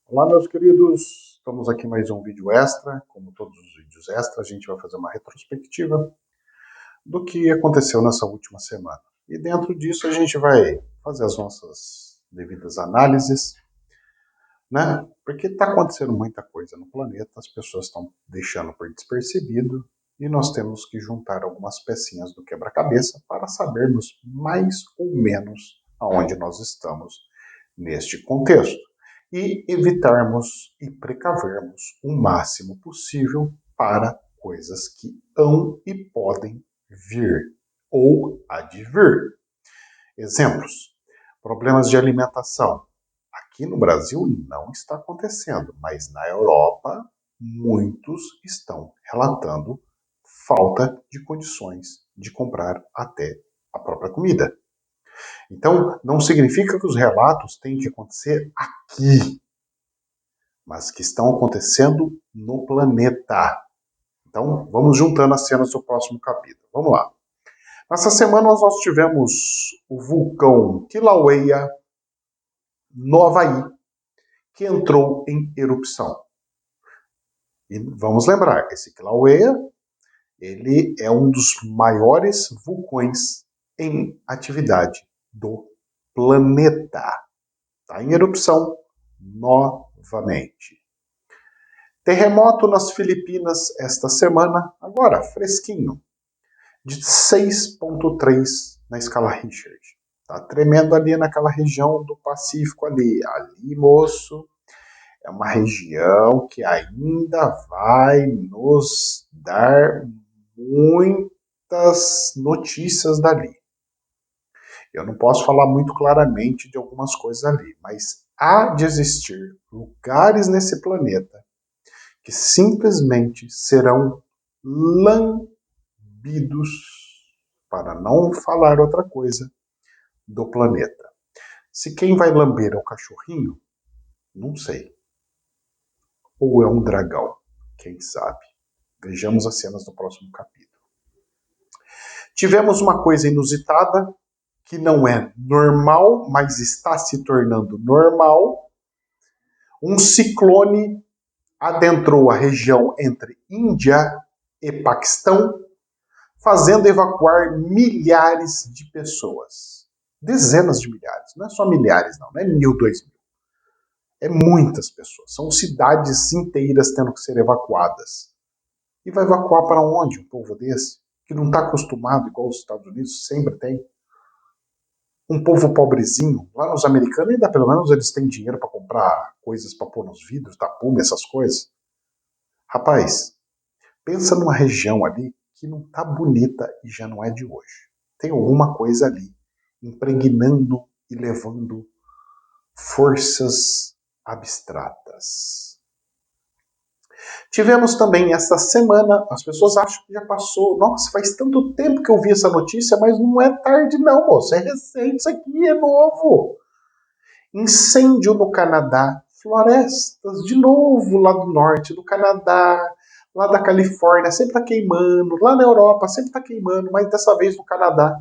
Olá, meus queridos. Estamos aqui mais um vídeo extra. Como todos os vídeos extras, a gente vai fazer uma retrospectiva do que aconteceu nessa última semana. E dentro disso a gente vai fazer as nossas devidas análises, né? Porque está acontecendo muita coisa no planeta, as pessoas estão deixando por despercebido e nós temos que juntar algumas pecinhas do quebra-cabeça para sabermos mais ou menos aonde nós estamos neste contexto e evitarmos e precavermos o máximo possível para coisas que hão e podem vir ou advir. Exemplos: problemas de alimentação. Aqui no Brasil não está acontecendo, mas na Europa muitos estão relatando falta de condições de comprar até a própria comida. Então, não significa que os relatos têm que acontecer aqui, mas que estão acontecendo no planeta. Então, vamos juntando as cenas do próximo capítulo. Vamos lá. Nessa semana nós tivemos o vulcão Kilauea, no Havaí, que entrou em erupção. E vamos lembrar, esse Kilauea, ele é um dos maiores vulcões em atividade do planeta. Está em erupção novamente. Terremoto nas Filipinas esta semana, agora fresquinho, de 6,3 na escala Richter. Tá tremendo ali naquela região do Pacífico ali. Ali, moço, é uma região que ainda vai nos dar muitas notícias dali. Eu não posso falar muito claramente de algumas coisas ali, mas há de existir lugares nesse planeta que simplesmente serão lambidos, para não falar outra coisa, do planeta. Se quem vai lamber é o cachorrinho, não sei. Ou é um dragão, quem sabe. Vejamos as cenas do próximo capítulo. Tivemos uma coisa inusitada, que não é normal, mas está se tornando normal. Um ciclone adentrou a região entre Índia e Paquistão, fazendo evacuar milhares de pessoas. Dezenas de milhares, não é só milhares não é 1.000, 2.000. É muitas pessoas, são cidades inteiras tendo que ser evacuadas. E vai evacuar para onde um povo desse? Que não está acostumado, igual os Estados Unidos sempre tem. Um povo pobrezinho, lá nos americanos ainda pelo menos eles têm dinheiro para comprar coisas para pôr nos vidros, tapume, essas coisas. Rapaz, pensa numa região ali que não está bonita e já não é de hoje. Tem alguma coisa ali impregnando e levando forças abstratas. Tivemos também esta semana, as pessoas acham que já passou, nossa, faz tanto tempo que eu vi essa notícia, mas não é tarde não, moço, é recente, isso aqui é novo. Incêndio no Canadá, florestas de novo lá do norte do Canadá, lá da Califórnia, sempre está queimando, lá na Europa sempre está queimando, mas dessa vez no Canadá.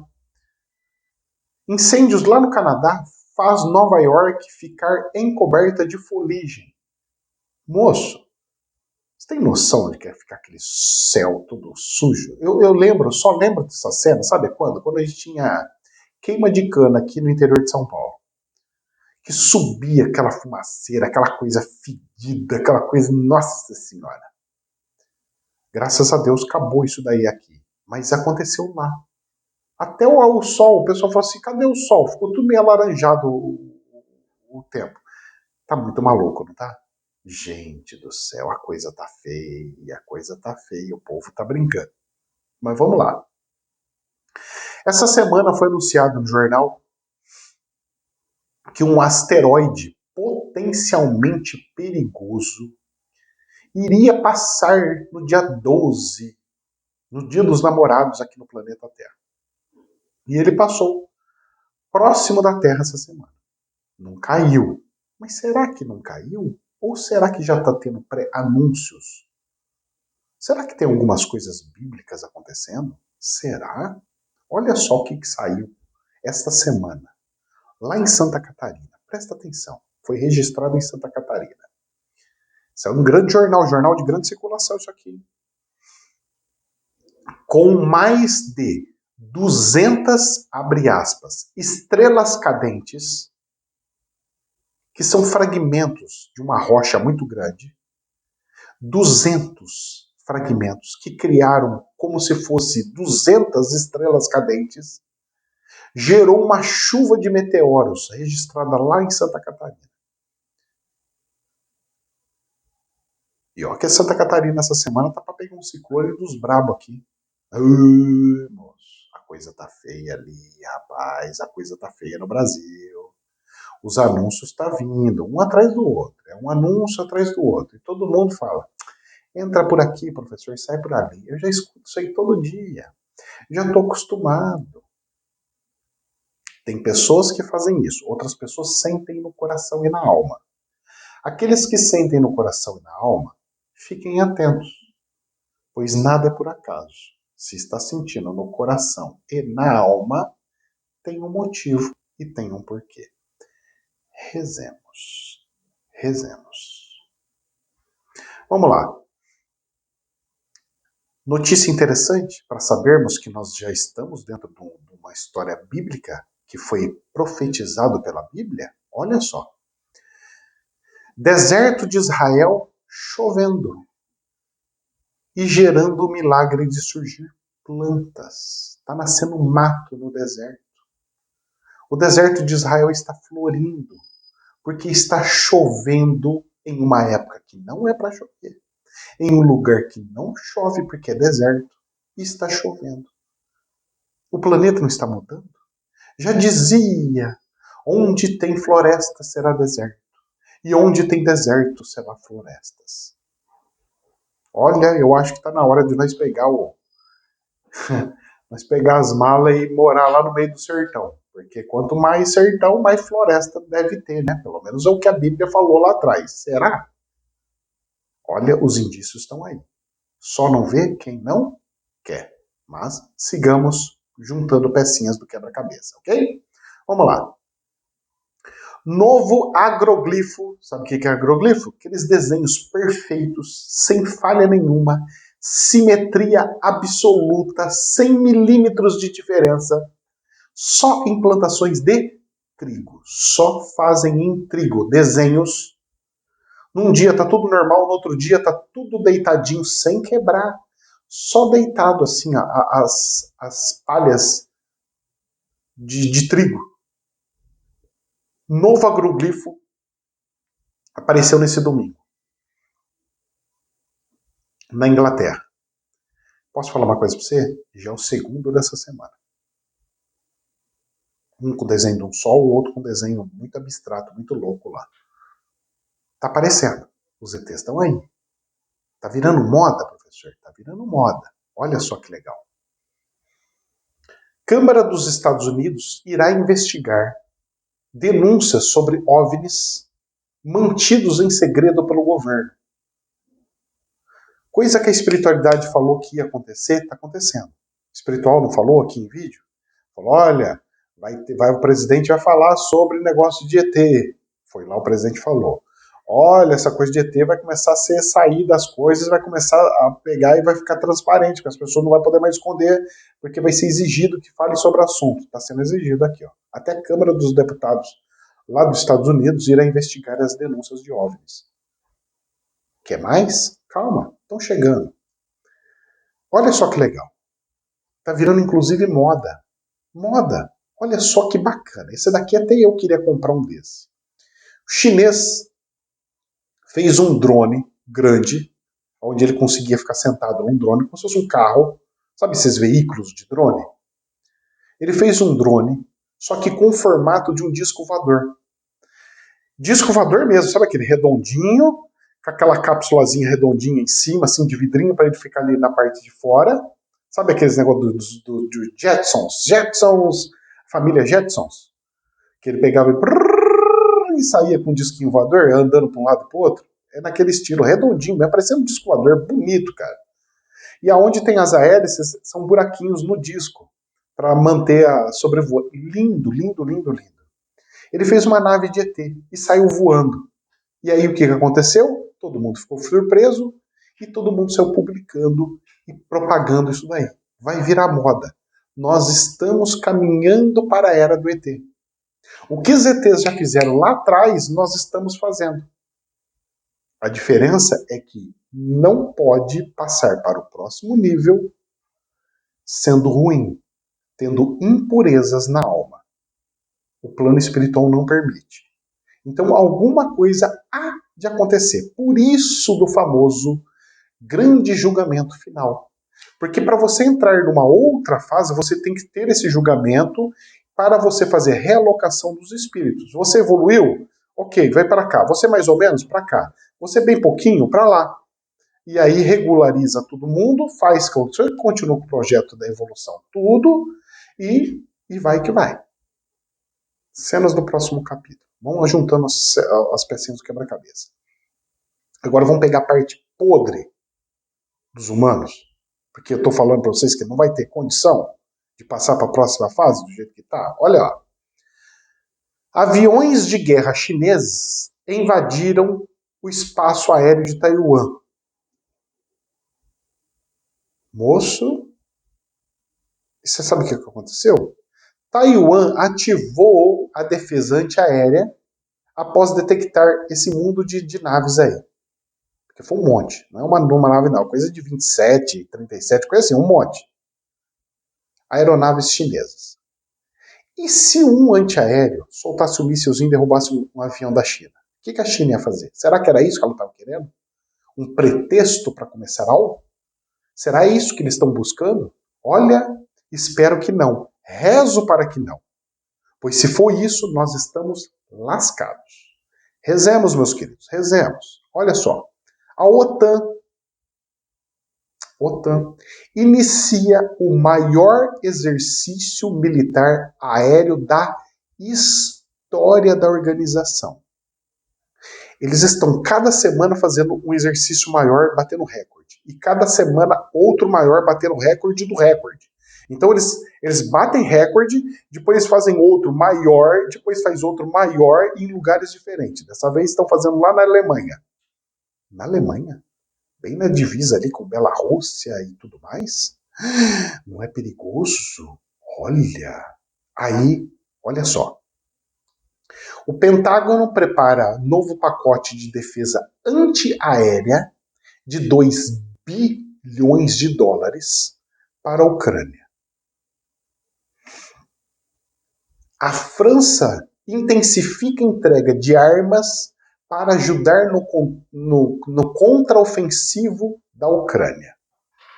Incêndios lá no Canadá faz Nova York ficar encoberta de fuligem. Moço, você tem noção de que vai ficar aquele céu todo sujo? Eu lembro, só lembro dessa cena, sabe quando? Quando a gente tinha queima de cana aqui no interior de São Paulo. Que subia aquela fumaceira, aquela coisa fedida, aquela coisa, nossa senhora. Graças a Deus acabou isso daí aqui. Mas aconteceu lá. Até o sol, o pessoal falou assim, cadê o sol? Ficou tudo meio alaranjado o tempo. Tá muito maluco, não tá? Gente do céu, a coisa tá feia, o povo tá brincando. Mas vamos lá. Essa semana foi anunciado no jornal que um asteroide potencialmente perigoso iria passar no dia 12, no dia dos namorados aqui no planeta Terra. E ele passou próximo da Terra essa semana. Não caiu. Mas será que não caiu? Ou será que já está tendo pré-anúncios? Será que tem algumas coisas bíblicas acontecendo? Será? Olha só o que saiu esta semana. Lá em Santa Catarina. Presta atenção. Foi registrado em Santa Catarina. Isso é um grande jornal de grande circulação isso aqui. Com mais de 200, abre aspas, estrelas cadentes, que são fragmentos de uma rocha muito grande, 200 fragmentos que criaram como se fosse 200 estrelas cadentes, gerou uma chuva de meteoros registrada lá em Santa Catarina. E ó que Santa Catarina essa semana tá para pegar um ciclone dos brabo aqui. Moço, a coisa tá feia ali, rapaz, a coisa tá feia no Brasil. Os anúncios tá vindo, um atrás do outro, é um anúncio atrás do outro, e todo mundo fala, entra por aqui, professor, sai por ali. Eu já escuto isso aí todo dia, já tô acostumado. Tem pessoas que fazem isso, outras pessoas sentem no coração e na alma. Aqueles que sentem no coração e na alma, fiquem atentos, pois nada é por acaso. Se está sentindo no coração e na alma, tem um motivo e tem um porquê. Rezemos. Rezemos. Vamos lá. Notícia interessante para sabermos que nós já estamos dentro de uma história bíblica que foi profetizado pela Bíblia. Olha só. Deserto de Israel chovendo e gerando o milagre de surgir plantas. Está nascendo mato no deserto. O deserto de Israel está florindo, porque está chovendo em uma época que não é para chover, em um lugar que não chove porque é deserto, e está chovendo. O planeta não está mudando? Já dizia, onde tem floresta será deserto, e onde tem deserto será florestas. Olha, eu acho que está na hora de nós pegar nós pegar as malas e morar lá no meio do sertão. Porque quanto mais sertão, mais floresta deve ter, né? Pelo menos é o que a Bíblia falou lá atrás. Será? Olha, os indícios estão aí. Só não vê quem não quer. Mas sigamos juntando pecinhas do quebra-cabeça, ok? Vamos lá. Novo agroglifo. Sabe o que é agroglifo? Aqueles desenhos perfeitos, sem falha nenhuma, simetria absoluta, 100 milímetros de diferença, só em plantações de trigo. Só fazem em trigo desenhos. Num dia tá tudo normal, no outro dia tá tudo deitadinho, sem quebrar. Só deitado assim, as palhas de trigo. Novo agroglifo apareceu nesse domingo, na Inglaterra. Posso falar uma coisa para você? Já é o segundo dessa semana. Um com desenho de um sol, o outro com desenho muito abstrato, muito louco lá. Tá aparecendo. Os ETs estão aí. Tá virando moda, professor? Tá virando moda. Olha só que legal. Câmara dos Estados Unidos irá investigar denúncias sobre OVNIs mantidos em segredo pelo governo. Coisa que a espiritualidade falou que ia acontecer, está acontecendo. O espiritual não falou aqui em vídeo? Falou, olha, o presidente vai falar sobre negócio de ET. Foi lá o presidente falou. Olha, essa coisa de ET vai começar a sair das coisas, vai começar a pegar e vai ficar transparente, que as pessoas não vão poder mais esconder, porque vai ser exigido que fale sobre o assunto. Está sendo exigido aqui. Ó. Até a Câmara dos Deputados lá dos Estados Unidos irá investigar as denúncias de OVNIs. Quer mais? Calma, estão chegando. Olha só que legal. Está virando inclusive moda. Moda. Olha só que bacana. Esse daqui até eu queria comprar um desse. O chinês fez um drone grande, onde ele conseguia ficar sentado num drone, como se fosse um carro. Sabe esses veículos de drone? Ele fez um drone, só que com o formato de um disco voador. Disco voador mesmo, sabe aquele redondinho, com aquela cápsulazinha redondinha em cima, assim, de vidrinho, para ele ficar ali na parte de fora. Sabe aqueles negócios do Jetsons, família Jetsons? Que ele pegava e saía com um disquinho voador, andando para um lado e para o outro. É naquele estilo, redondinho, mesmo, parecendo um disco voador, bonito, cara. E aonde tem as hélices, são buraquinhos no disco, para manter a sobrevoar. Lindo, lindo, lindo, lindo. Ele fez uma nave de ET e saiu voando. E aí o que aconteceu? todo mundo ficou surpreso e todo mundo saiu publicando e propagando isso daí. Vai virar moda. Nós estamos caminhando para a era do ET. O que os ETs já fizeram lá atrás, nós estamos fazendo. A diferença é que não pode passar para o próximo nível sendo ruim, tendo impurezas na alma. O plano espiritual não permite. Então, alguma coisa há de acontecer. Por isso do famoso grande julgamento final. Porque para você entrar numa outra fase, você tem que ter esse julgamento para você fazer realocação dos espíritos. Você evoluiu? Ok, vai para cá. Você mais ou menos? Para cá. Você bem pouquinho? Para lá. E aí regulariza todo mundo, faz que você continua com o projeto da evolução. Tudo e vai que vai. Cenas do próximo capítulo. Vamos juntando as pecinhas do quebra-cabeça. Agora vamos pegar a parte podre dos humanos. Porque eu estou falando para vocês que não vai ter condição de passar para a próxima fase do jeito que está. Olha lá. Aviões de guerra chineses invadiram o espaço aéreo de Taiwan. Moço, e você sabe o que aconteceu? Taiwan ativou a defesa antiaérea após detectar esse mundo de naves aí. Porque foi um monte. Não é uma nave não, coisa de 27, 37, coisa assim, um monte. Aeronaves chinesas. E se um antiaéreo soltasse um mísselzinho e derrubasse um avião da China? O que a China ia fazer? Será que era isso que ela estava querendo? Um pretexto para começar algo? Será isso que eles estão buscando? Olha, espero que não. Rezo para que não. Pois se for isso, nós estamos lascados. Rezemos, meus queridos, rezemos. Olha só. A OTAN inicia o maior exercício militar aéreo da história da organização. Eles estão cada semana fazendo um exercício maior, batendo recorde. E cada semana outro maior, batendo recorde do recorde. Então eles batem recorde, depois fazem outro maior, depois faz outro maior em lugares diferentes. Dessa vez estão fazendo lá na Alemanha. Na Alemanha? Bem na divisa ali com Bielorrússia e tudo mais? Não é perigoso? Olha! Aí, olha só. O Pentágono prepara novo pacote de defesa antiaérea de 2 bilhões de dólares para a Ucrânia. A França intensifica a entrega de armas para ajudar no contraofensivo da Ucrânia.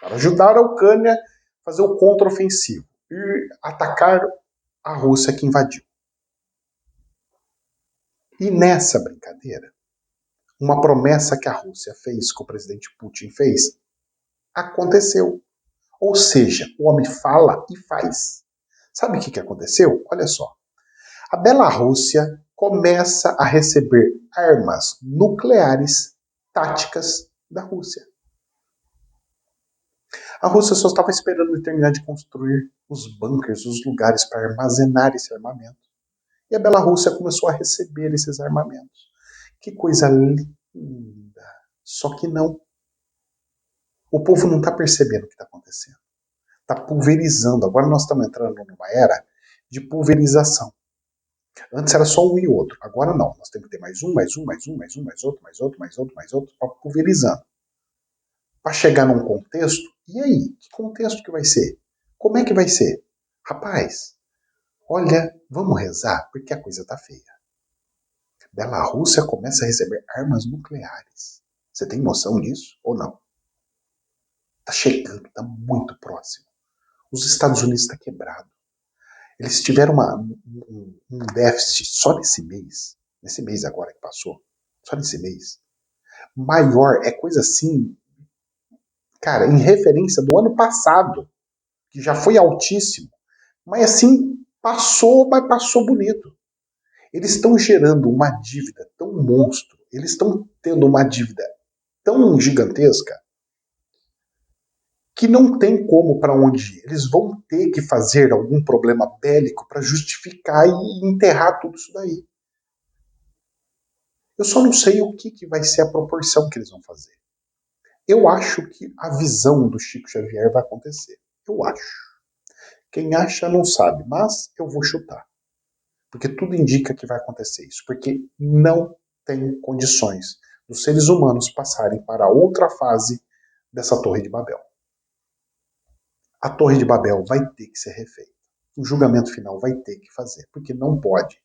Para ajudar a Ucrânia a fazer o contraofensivo e atacar a Rússia que invadiu. E nessa brincadeira, uma promessa que a Rússia fez, que o presidente Putin fez, aconteceu. Ou seja, o homem fala e faz. Sabe o que aconteceu? Olha só. A Bielorrússia começa a receber armas nucleares táticas da Rússia. A Rússia só estava esperando terminar de construir os bunkers, os lugares para armazenar esse armamento. E a Bielorrússia começou a receber esses armamentos. Que coisa linda! Só que não. O povo não está percebendo o que está acontecendo. Está pulverizando. Agora nós estamos entrando numa era de pulverização. Antes era só um e outro. Agora não. Nós temos que ter mais um, mais um, mais um, mais um, mais outro, mais outro, mais outro, mais outro, para pulverizando. Para chegar num contexto. E aí? Que contexto que vai ser? Como é que vai ser? Rapaz, olha, vamos rezar, porque a coisa está feia. Bielorrússia começa a receber armas nucleares. Você tem noção disso ou não? Está chegando, está muito próximo. Os Estados Unidos estão quebrados. Eles tiveram um déficit só nesse mês agora que passou, só nesse mês, maior, é coisa assim, cara, em referência do ano passado, que já foi altíssimo, mas assim, passou, mas passou bonito. Eles estão gerando uma dívida tão monstro, eles estão tendo uma dívida tão gigantesca, que não tem como para onde ir. Eles vão ter que fazer algum problema bélico para justificar e enterrar tudo isso daí. Eu só não sei o que vai ser a proporção que eles vão fazer. Eu acho que a visão do Chico Xavier vai acontecer. Eu acho. Quem acha não sabe, mas eu vou chutar. Porque tudo indica que vai acontecer isso. Porque não tem condições dos seres humanos passarem para outra fase dessa Torre de Babel. A Torre de Babel vai ter que ser refeita. O julgamento final vai ter que fazer, porque não pode.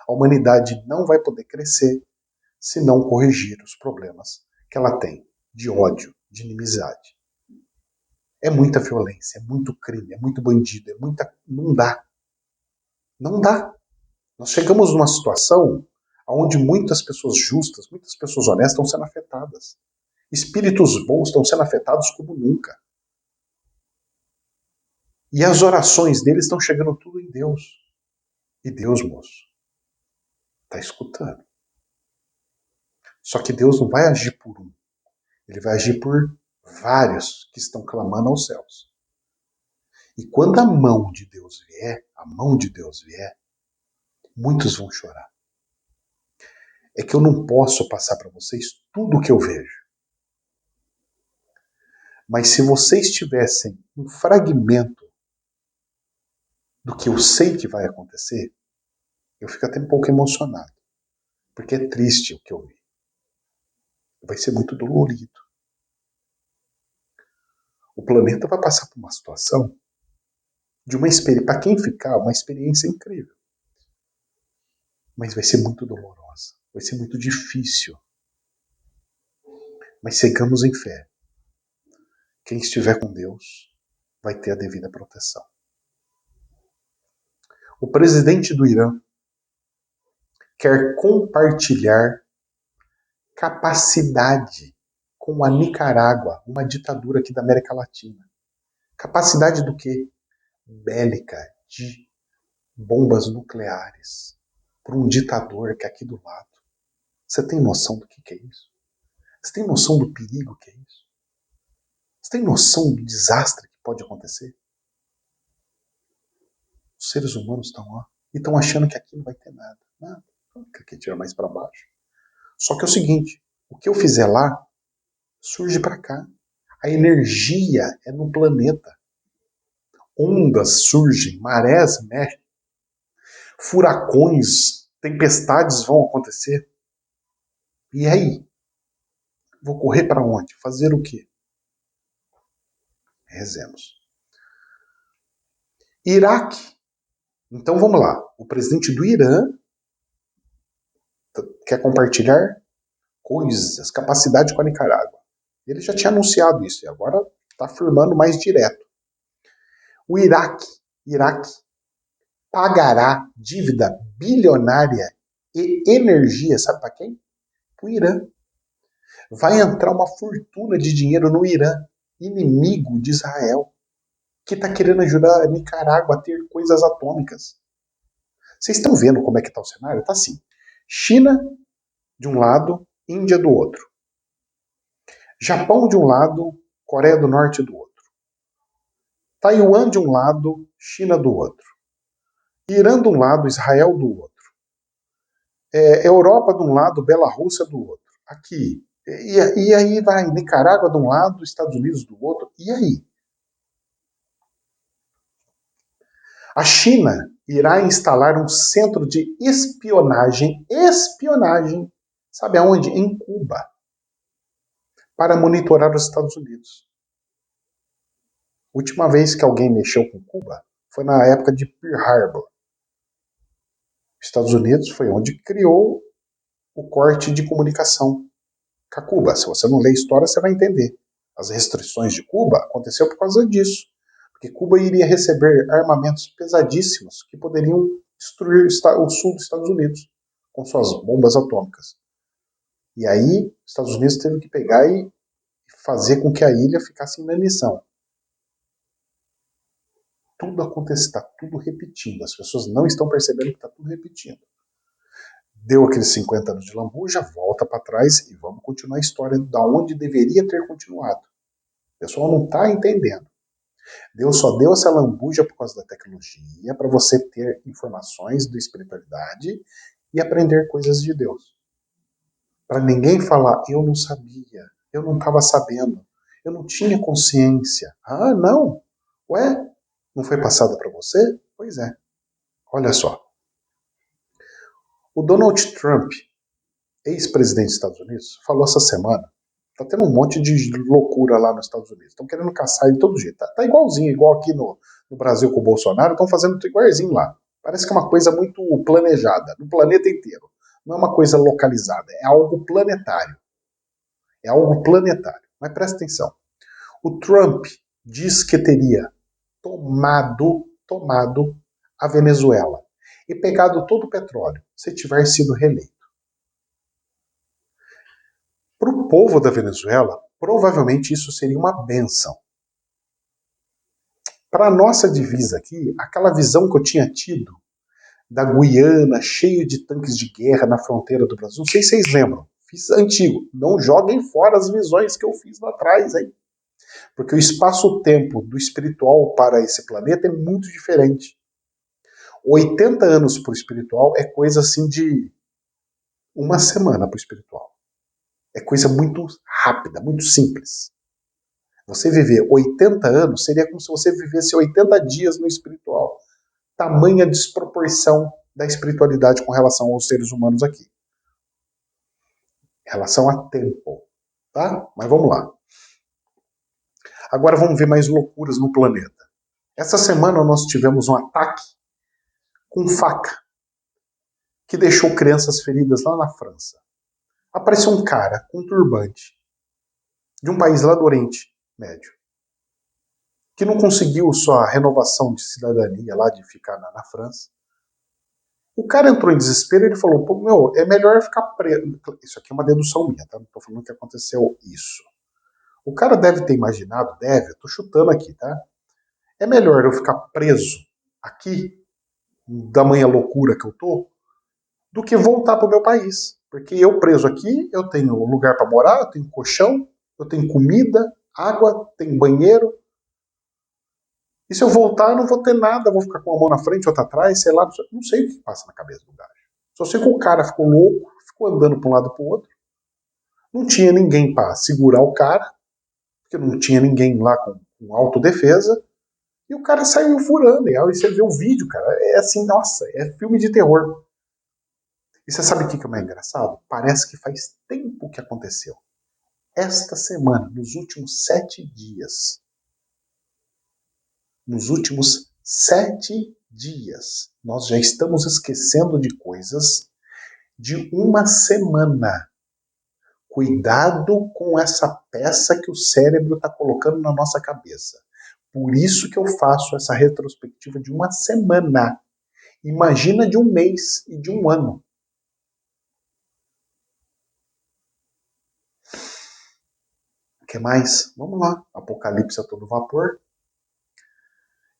A humanidade não vai poder crescer se não corrigir os problemas que ela tem de ódio, de inimizade. É muita violência, é muito crime, é muito bandido, é muita. Não dá. Não dá. Nós chegamos numa situação onde muitas pessoas justas, muitas pessoas honestas estão sendo afetadas. Espíritos bons estão sendo afetados como nunca. E as orações deles estão chegando tudo em Deus. E Deus, moço, está escutando. Só que Deus não vai agir por um. Ele vai agir por vários que estão clamando aos céus. E quando a mão de Deus vier, muitos vão chorar. É que eu não posso passar para vocês tudo o que eu vejo. Mas se vocês tivessem um fragmento do que eu sei que vai acontecer, eu fico até um pouco emocionado. Porque é triste o que eu vi. Vai ser muito dolorido. O planeta vai passar por uma situação de uma experiência, para quem ficar, uma experiência incrível. Mas vai ser muito dolorosa. Vai ser muito difícil. Mas sigamos em fé. Quem estiver com Deus vai ter a devida proteção. O presidente do Irã quer compartilhar capacidade com a Nicarágua, uma ditadura aqui da América Latina. Capacidade do quê? Bélica, de bombas nucleares, por um ditador que é aqui do lado. Você tem noção do que é isso? Você tem noção do perigo que é isso? Você tem noção do desastre que pode acontecer? Os seres humanos estão lá e estão achando que aqui não vai ter nada. Nada. Que tira mais para baixo. Só que é o seguinte, o que eu fizer lá, surge para cá. A energia é no planeta. Ondas surgem, marés mexem, furacões, tempestades vão acontecer. E aí? Vou correr para onde? Fazer o quê? Rezemos. Iraque. Então vamos lá. O presidente do Irã quer compartilhar coisas, capacidade com a Nicarágua. Ele já tinha anunciado isso e agora está afirmando mais direto. O Iraque pagará dívida bilionária e energia, sabe para quem? Para o Irã. Vai entrar uma fortuna de dinheiro no Irã, inimigo de Israel, que está querendo ajudar a Nicarágua a ter coisas atômicas. Vocês estão vendo como é que está o cenário? Está assim. China de um lado, Índia do outro. Japão de um lado, Coreia do Norte do outro. Taiwan de um lado, China do outro. Irã de um lado, Israel do outro. Europa de um lado, Bielorrússia do outro. Aqui. E aí vai Nicarágua de um lado, Estados Unidos do outro. E aí? A China irá instalar um centro de espionagem, sabe aonde? Em Cuba, para monitorar os Estados Unidos. A última vez que alguém mexeu com Cuba foi na época de Pearl Harbor. Os Estados Unidos foi onde criou o corte de comunicação com a Cuba. Se você não lê história, você vai entender. As restrições de Cuba aconteceu por causa disso. Porque Cuba iria receber armamentos pesadíssimos que poderiam destruir o sul dos Estados Unidos com suas bombas atômicas. E aí, os Estados Unidos teve que pegar e fazer com que a ilha ficasse em inanição. Tudo acontece, está tudo repetindo. As pessoas não estão percebendo que está tudo repetindo. Deu aqueles 50 anos de lambuja, volta para trás e vamos continuar a história da onde deveria ter continuado. O pessoal não está entendendo. Deus só deu essa lambuja por causa da tecnologia, para você ter informações da espiritualidade e aprender coisas de Deus. Para ninguém falar, eu não sabia, eu não estava sabendo, eu não tinha consciência. Ah, não? Ué? Não foi passada para você? Pois é. Olha só. O Donald Trump, ex-presidente dos Estados Unidos, falou essa semana. Tá tendo um monte de loucura lá nos Estados Unidos. Estão querendo caçar ele de todo jeito. Tá igualzinho, igual aqui no Brasil com o Bolsonaro. Estão fazendo igualzinho lá. Parece que é uma coisa muito planejada, no planeta inteiro. Não é uma coisa localizada, é algo planetário. É algo planetário. Mas presta atenção. O Trump diz que teria tomado a Venezuela e pegado todo o petróleo se tiver sido reeleito. Para o povo da Venezuela, provavelmente isso seria uma benção. Para a nossa divisa aqui, aquela visão que eu tinha tido da Guiana cheio de tanques de guerra na fronteira do Brasil, não sei se vocês lembram, fiz antigo, não joguem fora as visões que eu fiz lá atrás, hein? Porque o espaço-tempo do espiritual para esse planeta é muito diferente. 80 anos para o espiritual é coisa assim de uma semana para o espiritual. É coisa muito rápida, muito simples. Você viver 80 anos seria como se você vivesse 80 dias no espiritual. Tamanha desproporção da espiritualidade com relação aos seres humanos aqui. Em relação a tempo. Tá? Mas vamos lá. Agora vamos ver mais loucuras no planeta. Essa semana nós tivemos um ataque com faca que deixou crianças feridas lá na França. Apareceu um cara com um turbante de um país lá do Oriente Médio que não conseguiu sua renovação de cidadania lá de ficar na França. O cara entrou em desespero e ele falou, pô, meu, é melhor ficar preso. Isso aqui é uma dedução minha, tá? Não tô falando que aconteceu isso. O cara deve ter imaginado, eu tô chutando aqui, tá? É melhor eu ficar preso aqui, da manha loucura que eu tô, do que voltar pro meu país. Porque eu preso aqui, eu tenho lugar para morar, eu tenho colchão, eu tenho comida, água, tenho banheiro. E se eu voltar, eu não vou ter nada, vou ficar com a mão na frente, outra atrás, sei lá, não sei o que passa na cabeça do gajo. Só sei que o cara ficou louco, ficou andando para um lado para o outro. Não tinha ninguém para segurar o cara, porque não tinha ninguém lá com autodefesa. E o cara saiu furando. E aí você vê o vídeo, cara. É assim, nossa, é filme de terror. E você sabe o que é mais engraçado? Parece que faz tempo que aconteceu. Esta semana, nos últimos 7 dias. Nos últimos 7 dias, nós já estamos esquecendo de coisas de uma semana. Cuidado com essa peça que o cérebro está colocando na nossa cabeça. Por isso que eu faço essa retrospectiva de uma semana. Imagina de um mês e de um ano. O que mais? Vamos lá. Apocalipse a todo vapor.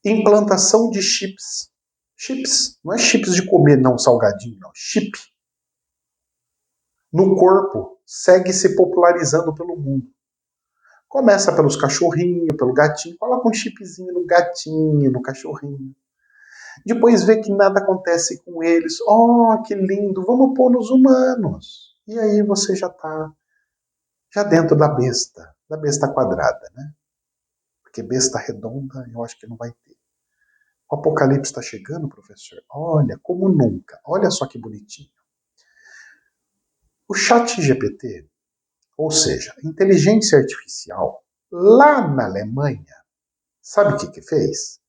Implantação de chips. Chips. Não é chips de comer, não, salgadinho, não. Chip. No corpo. Segue se popularizando pelo mundo. Começa pelos cachorrinhos, pelo gatinho. Coloca um chipzinho no gatinho, no cachorrinho. Depois vê que nada acontece com eles. Oh, que lindo, vamos pôr nos humanos. E aí você já está já dentro da besta quadrada, né? Porque besta redonda eu acho que não vai ter. O apocalipse está chegando, professor? Olha, como nunca. Olha só que bonitinho. O chat GPT, ou seja, a inteligência artificial, lá na Alemanha, sabe o que fez?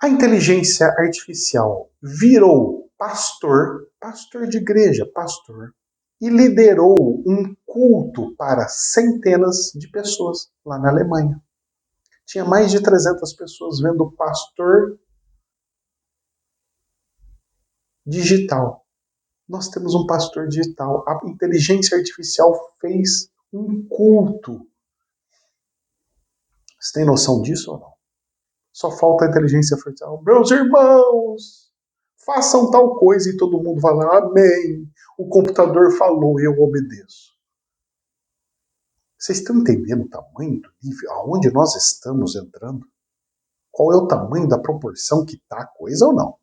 A inteligência artificial virou pastor de igreja, pastor, e liderou um culto para centenas de pessoas lá na Alemanha. Tinha mais de 300 pessoas vendo o pastor digital. Nós temos um pastor digital. A inteligência artificial fez um culto. Você tem noção disso ou não? Só falta a inteligência artificial. Meus irmãos, façam tal coisa e todo mundo vai lá, amém. O computador falou, eu obedeço. Vocês estão entendendo o tamanho do nível? Aonde nós estamos entrando? Qual é o tamanho da proporção que está a coisa ou não?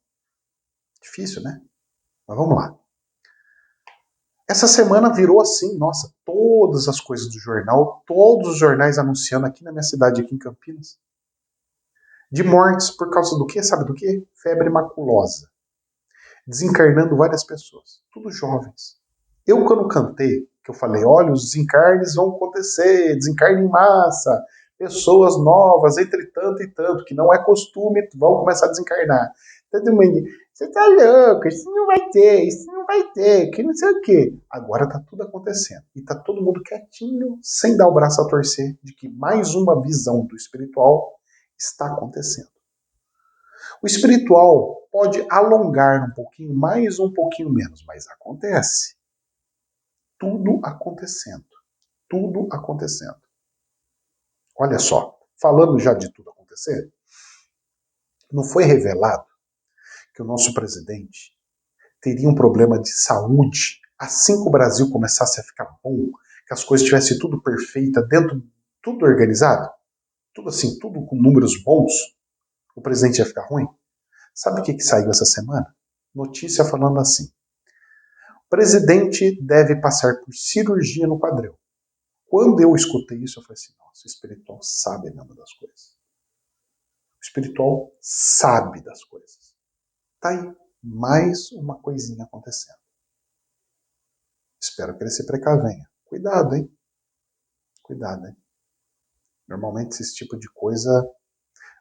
Difícil, né? Mas vamos lá. Essa semana virou assim, nossa, todas as coisas do jornal, todos os jornais anunciando aqui na minha cidade, aqui em Campinas, de mortes por causa do quê? Sabe do quê? Febre maculosa. Desencarnando várias pessoas, tudo jovens. Eu, quando cantei, que eu falei, olha, os desencarnes vão acontecer, desencarne em massa, pessoas novas, entre tanto e tanto, que não é costume, vão começar a desencarnar. Todo mundo, você tá louco, isso não vai ter, que não sei o quê. Agora tá tudo acontecendo. E tá todo mundo quietinho, sem dar o braço a torcer, de que mais uma visão do espiritual está acontecendo. O espiritual pode alongar um pouquinho mais ou um pouquinho menos, mas acontece. Tudo acontecendo. Tudo acontecendo. Olha só, falando já de tudo acontecer, não foi revelado que o nosso presidente teria um problema de saúde assim que o Brasil começasse a ficar bom, que as coisas estivessem tudo perfeita, dentro, tudo organizado, tudo assim, tudo com números bons, o presidente ia ficar ruim? Sabe o que saiu essa semana? Notícia falando assim: o presidente deve passar por cirurgia no quadril. Quando eu escutei isso, eu falei assim, nossa, o espiritual sabe mesmo das coisas. O espiritual sabe das coisas. Tá aí, mais uma coisinha acontecendo. Espero que ele se precavenha. Cuidado, hein? Cuidado, hein? Normalmente esse tipo de coisa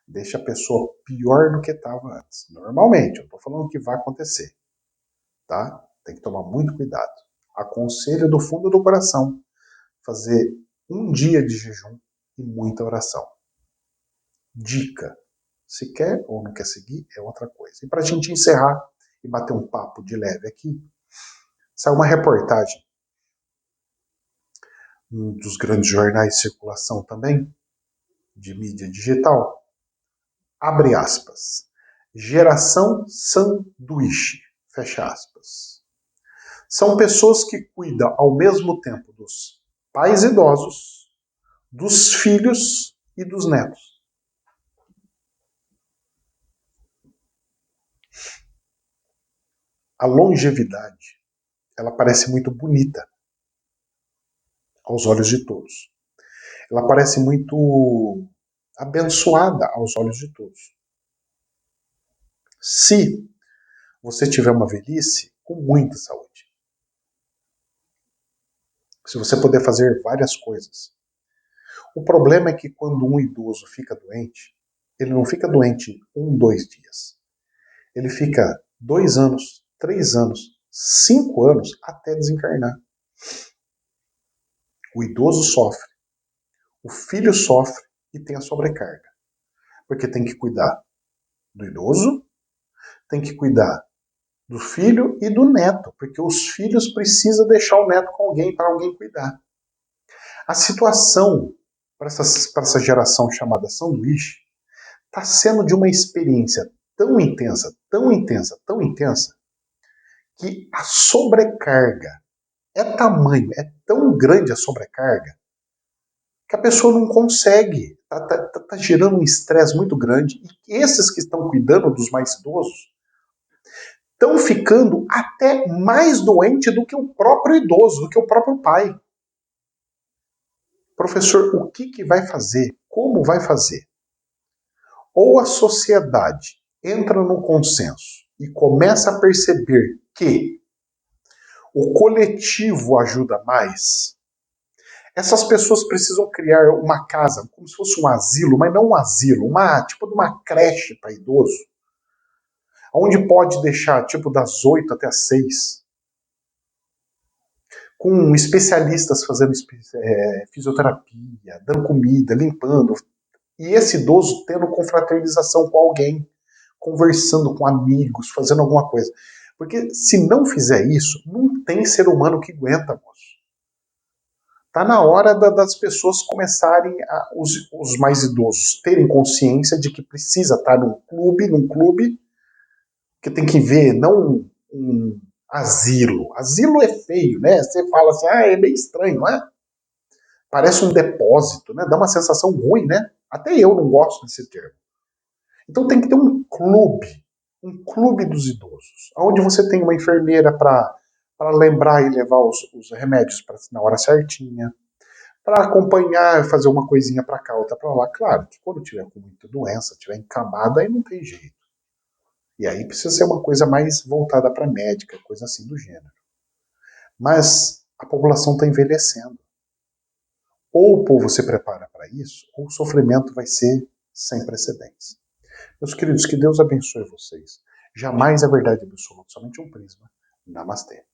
deixa a pessoa pior do que estava antes. Normalmente, eu não estou falando que vai acontecer. Tá? Tem que tomar muito cuidado. Aconselho do fundo do coração fazer um dia de jejum e muita oração. Dica. Se quer ou não quer seguir, é outra coisa. E para a gente encerrar e bater um papo de leve aqui, saiu uma reportagem um dos grandes jornais de circulação também, de mídia digital, abre aspas, geração sanduíche, fecha aspas. São pessoas que cuidam ao mesmo tempo dos pais idosos, dos filhos e dos netos. A longevidade, ela parece muito bonita aos olhos de todos. Ela parece muito abençoada aos olhos de todos. Se você tiver uma velhice com muita saúde, se você puder fazer várias coisas. O problema é que quando um idoso fica doente, ele não fica doente 1, 2 dias. Ele fica 2 anos, 3 anos, 5 anos até desencarnar. O idoso sofre, o filho sofre e tem a sobrecarga. Porque tem que cuidar do idoso, tem que cuidar do filho e do neto, porque os filhos precisam deixar o neto com alguém para alguém cuidar. A situação para essa geração chamada sanduíche está sendo de uma experiência tão intensa, tão intensa, tão intensa, que a sobrecarga é tamanho, é tão grande a sobrecarga, que a pessoa não consegue. Tá gerando um estresse muito grande. E esses que estão cuidando dos mais idosos estão ficando até mais doentes do que o próprio idoso, do que o próprio pai. Professor, o que vai fazer? Como vai fazer? Ou a sociedade entra no consenso e começa a perceber que o coletivo ajuda mais, essas pessoas precisam criar uma casa, como se fosse um asilo, mas não um asilo, tipo de uma creche para idoso, onde pode deixar tipo das 8 até as 6, com especialistas fazendo fisioterapia, dando comida, limpando, e esse idoso tendo confraternização com alguém, conversando com amigos, fazendo alguma coisa. Porque se não fizer isso, não tem ser humano que aguenta, moço. Tá na hora das pessoas começarem, os mais idosos, terem consciência de que precisa estar num clube, que tem que ver, não um asilo. Asilo é feio, né? Você fala assim, é meio estranho, não é? Parece um depósito, né? Dá uma sensação ruim, né? Até eu não gosto desse termo. Então tem que ter um clube dos idosos, onde você tem uma enfermeira para para lembrar e levar os remédios na hora certinha, para acompanhar, fazer uma coisinha para cá, outra para lá. Claro que quando tiver com muita doença, tiver encamada, aí não tem jeito. E aí precisa ser uma coisa mais voltada para médica, coisa assim do gênero. Mas a população está envelhecendo. Ou o povo se prepara para isso, ou o sofrimento vai ser sem precedentes. Meus queridos, que Deus abençoe vocês. Jamais a verdade absoluta, somente um prisma. Namastê.